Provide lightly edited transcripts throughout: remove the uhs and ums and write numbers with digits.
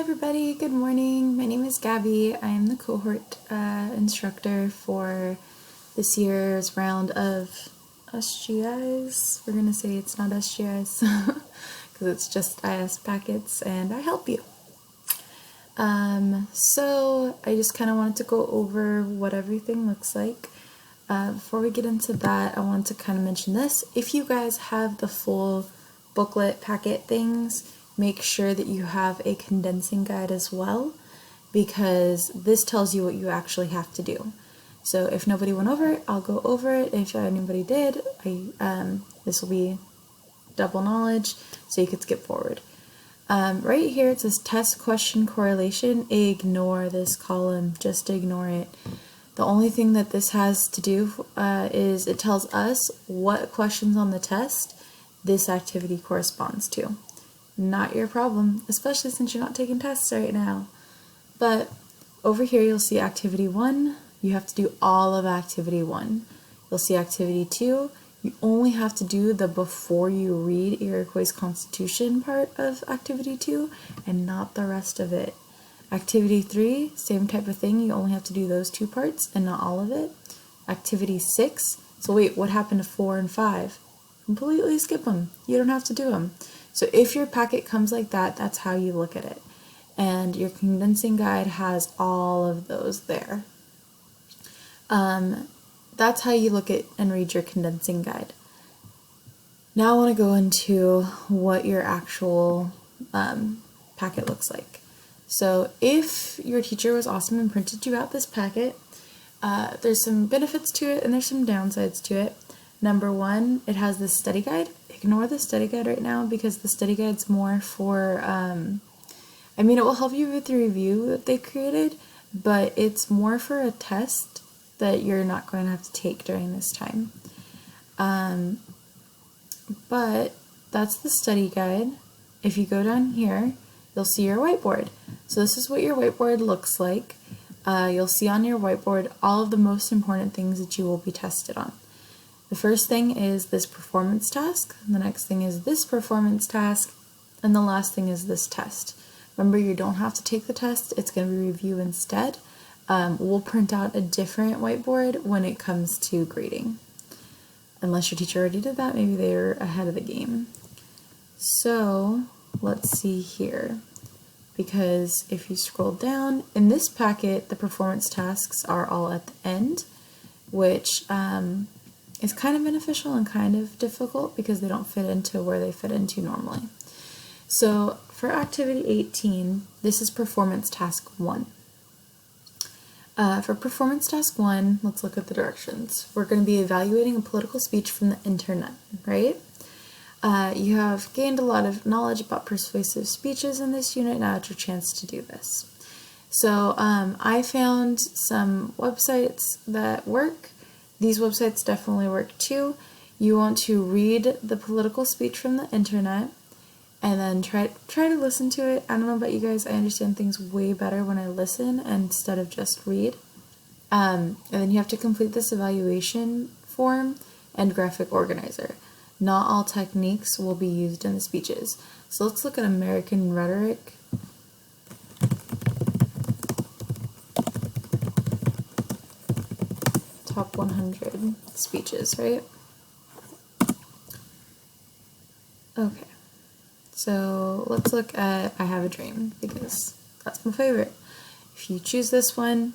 everybody, good morning. My name is Gabby. I am the cohort instructor for this year's round of SGIs. We're going to say it's not SGIs because it's just IS packets and I help you. So I just kind of wanted to go over what everything looks like. Before we get into that, I want to kind of mention this. If you guys have the full booklet packet things, make sure that you have a condensing guide as well, because this tells you what you actually have to do. So if nobody went over it, I'll go over it. If anybody did, this will be double knowledge, so you could skip forward. Right here it says test question correlation. Ignore this column, just ignore it. The only thing that this has to do is it tells us what questions on the test this activity corresponds to. Not your problem, especially since you're not taking tests right now. But over here you'll see activity 1. You have to do all of activity 1. You'll see activity 2. You only have to do the before you read Iroquois Constitution part of activity 2 and not the rest of it. Activity 3, same type of thing. You only have to do those 2 parts and not all of it. Activity 6. So wait, what happened to 4 and 5? Completely skip them. You don't have to do them. So if your packet comes like that, that's how you look at it. And your condensing guide has all of those there. That's how you look at and read your condensing guide. Now I want to go into what your actual packet looks like. So if your teacher was awesome and printed you out this packet, there's some benefits to it and there's some downsides to it. Number 1, it has this study guide. Ignore the study guide right now because the study guide's more for, it will help you with the review that they created, but it's more for a test that you're not going to have to take during this time. But that's the study guide. If you go down here, you'll see your whiteboard. So this is what your whiteboard looks like. You'll see on your whiteboard all of the most important things that you will be tested on. The first thing is this performance task, the next thing is this performance task, and the last thing is this test. Remember, you don't have to take the test, it's going to be review instead. We'll print out a different whiteboard when it comes to grading. Unless your teacher already did that, maybe they're ahead of the game. So, let's see here. Because if you scroll down, in this packet, the performance tasks are all at the end, which is kind of beneficial and kind of difficult because they don't fit into where they fit into normally. So for activity 18, this is performance task 1. For performance task 1, let's look at the directions. We're going to be evaluating a political speech from the internet, right? You have gained a lot of knowledge about persuasive speeches in this unit. Now it's your chance to do this. So I found some websites that work. These websites definitely work too. You want to read the political speech from the internet and then try to listen to it. I don't know about you guys, I understand things way better when I listen instead of just read. And then you have to complete this evaluation form and graphic organizer. Not all techniques will be used in the speeches. So let's look at American rhetoric. Top 100 speeches, right? Okay, so let's look at I Have a Dream because that's my favorite. If you choose this one,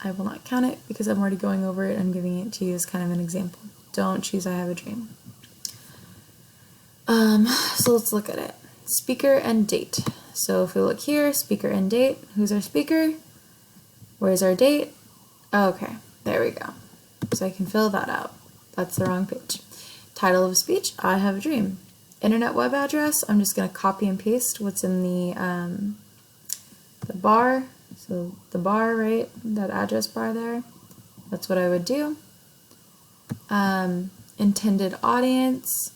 I will not count it because I'm already going over it. I'm giving it to you as kind of an example. Don't choose I Have a Dream. So let's look at it. Speaker and date. So if we look here, speaker and date. Who's our speaker? Where's our date? Okay, there we go. So I can fill that out. That's the wrong page. Title of speech, I Have a Dream. Internet web address, I'm just going to copy and paste what's in the bar. So the bar, right? That address bar there. That's what I would do. Intended audience.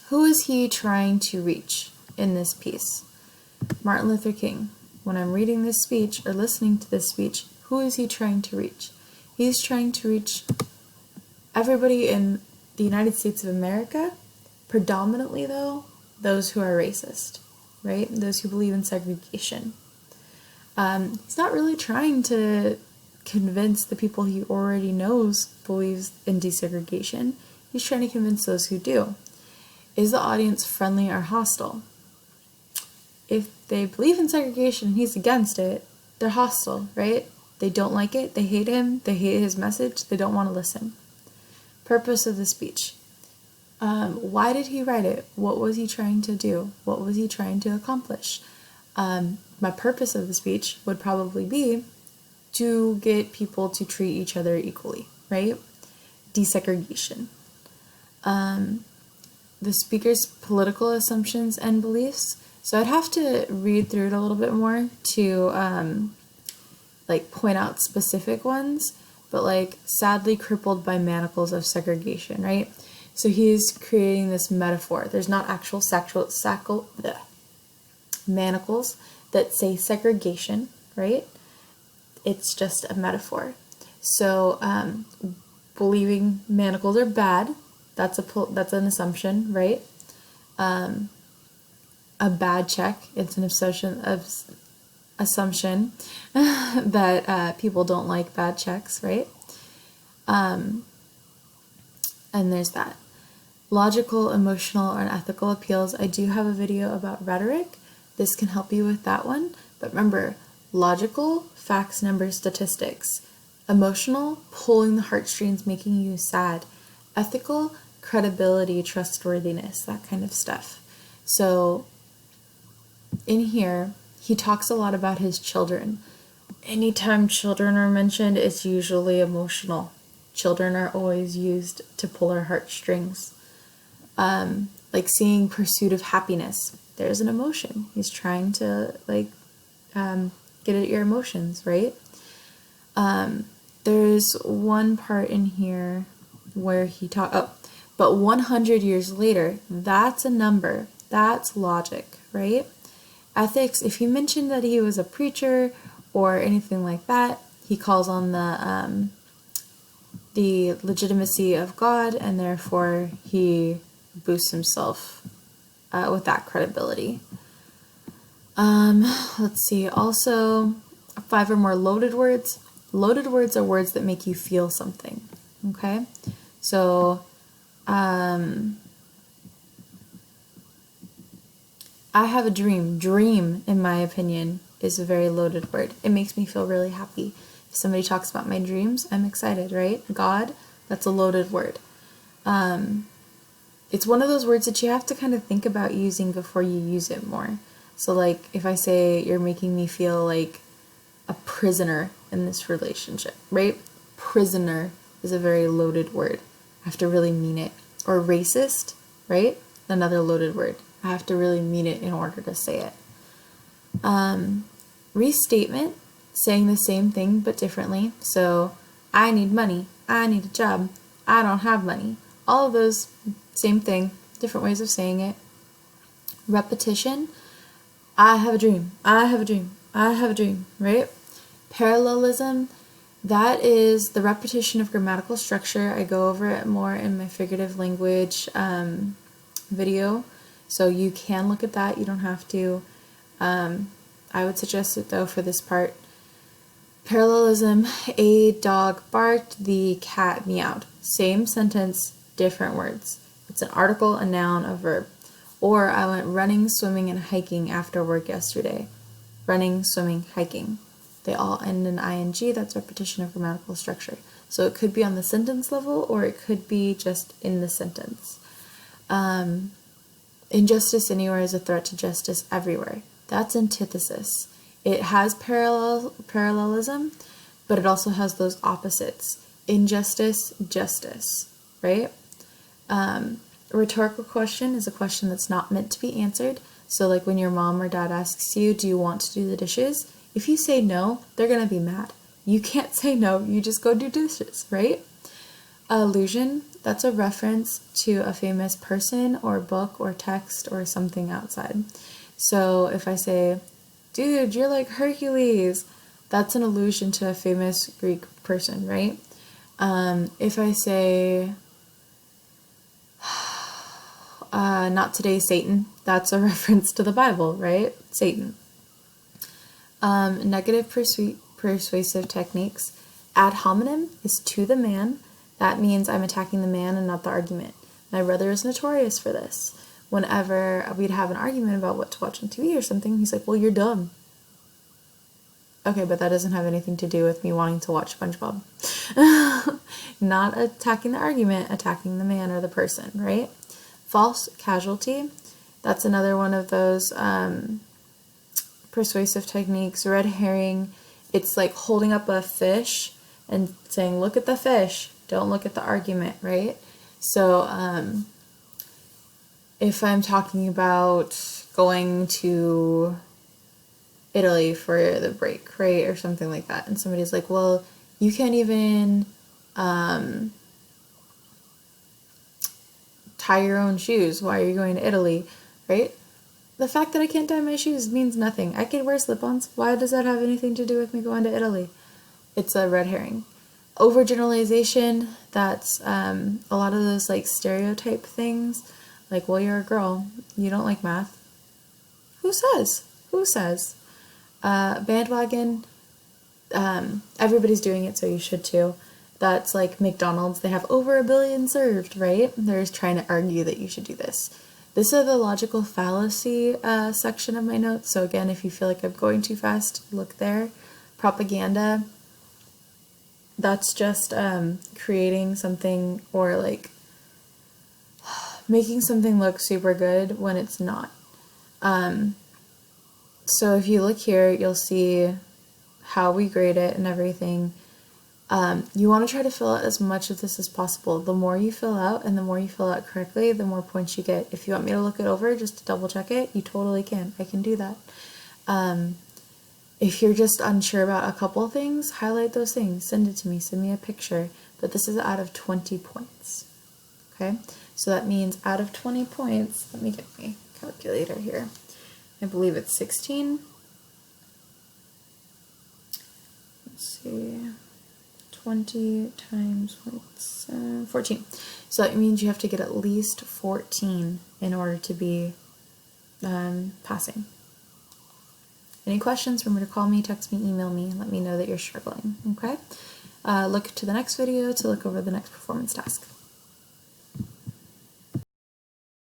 Who is he trying to reach in this piece? Martin Luther King. When I'm reading this speech or listening to this speech, who is he trying to reach? He's trying to reach everybody in the United States of America, predominantly though, those who are racist. right? Those who believe in segregation. He's not really trying to convince the people he already knows believes in desegregation. He's trying to convince those who do. Is the audience friendly or hostile? If they believe in segregation and he's against it, they're hostile, right? They don't like it, they hate him, they hate his message, they don't want to listen. Purpose of the speech. Why did he write it? What was he trying to do? What was he trying to accomplish? My purpose of the speech would probably be to get people to treat each other equally, right? Desegregation. The speaker's political assumptions and beliefs. So I'd have to read through it a little bit more to point out specific ones, but sadly crippled by manacles of segregation, right? So he's creating this metaphor. There's not actual manacles that say segregation, right? It's just a metaphor. So believing manacles are bad, that's an assumption, right? A bad check, it's an assumption that people don't like bad checks, right? And there's that. Logical, emotional, and ethical appeals. I do have a video about rhetoric. This can help you with that one. But remember, logical, facts, numbers, statistics. Emotional, pulling the heartstrings, making you sad. Ethical, credibility, trustworthiness, that kind of stuff. So in here, he talks a lot about his children. Anytime children are mentioned, it's usually emotional. Children are always used to pull our heartstrings. Seeing pursuit of happiness. There's an emotion. He's trying to get at your emotions, right? There's one part in here where he but 100 years later, that's a number. That's logic, right? Ethics, if he mentioned that he was a preacher or anything like that, he calls on the legitimacy of God, and therefore he boosts himself with that credibility. Let's see. Also, 5 or more loaded words. Loaded words are words that make you feel something. Okay? So, I have a dream. Dream, in my opinion, is a very loaded word. It makes me feel really happy. If somebody talks about my dreams, I'm excited, right? God, that's a loaded word. It's one of those words that you have to kind of think about using before you use it more. So if I say you're making me feel like a prisoner in this relationship, right? Prisoner is a very loaded word. I have to really mean it. Or racist, right? Another loaded word. I have to really mean it in order to say it. Restatement, saying the same thing but differently. So, I need money. I need a job. I don't have money. All of those, same thing, different ways of saying it. Repetition, I have a dream. I have a dream. I have a dream, right? Parallelism, that is the repetition of grammatical structure. I go over it more in my figurative language video. So you can look at that. You don't have to. I would suggest it, though, for this part. Parallelism, a dog barked, the cat meowed. Same sentence, different words. It's an article, a noun, a verb. Or I went running, swimming, and hiking after work yesterday. Running, swimming, hiking. They all end in ing. That's repetition of grammatical structure. So it could be on the sentence level, or it could be just in the sentence. Injustice anywhere is a threat to justice everywhere. That's antithesis. It has parallelism, but it also has those opposites. Injustice, justice, right? A rhetorical question is a question that's not meant to be answered. So when your mom or dad asks you, do you want to do the dishes? If you say no, they're going to be mad. You can't say no, you just go do dishes, right? Allusion, that's a reference to a famous person or book or text or something outside. So if I say, dude, you're like Hercules, that's an allusion to a famous Greek person, right? If I say, not today, Satan, That's a reference to the Bible, right? Satan. Negative persuasive techniques. Ad hominem is to the man. That means I'm attacking the man and not the argument. My brother is notorious for this. Whenever we'd have an argument about what to watch on TV or something, he's like, well, you're dumb. Okay, but that doesn't have anything to do with me wanting to watch SpongeBob. Not attacking the argument, attacking the man or the person, right? False casualty. That's another one of those persuasive techniques. Red herring, it's like holding up a fish and saying, look at the fish, don't look at the argument, right? So if I'm talking about going to Italy for the break, right, or something like that, and somebody's like, well, you can't even tie your own shoes, why are you going to Italy, right? The fact that I can't tie my shoes means nothing. I can wear slip-ons. Why does that have anything to do with me going to Italy? It's a red herring. Overgeneralization, that's a lot of those like stereotype things, like, well, you're a girl, you don't like math. Who says? Who says? Bandwagon, everybody's doing it, so you should too. That's like McDonald's, they have over 1 billion served, right? They're just trying to argue that you should do this. This is the logical fallacy section of my notes, so again, if you feel like I'm going too fast, look there. Propaganda, that's just creating something or like making something look super good when it's not. So if you look here, you'll see how we grade it and everything. You want to try to fill out as much of this as possible. The more you fill out and the more you fill out correctly, the more points you get. If you want me to look it over just to double check it, you totally can. I can do that. If you're just unsure about a couple things, highlight those things. Send it to me. Send me a picture. But this is out of 20 points. Okay? So that means out of 20 points, let me get my calculator here. I believe it's 16. Let's see. 20 times 14. So that means you have to get at least 14 in order to be passing. Any questions? Remember to call me, text me, email me, let me know that you're struggling, okay? Look to the next video to look over the next performance task.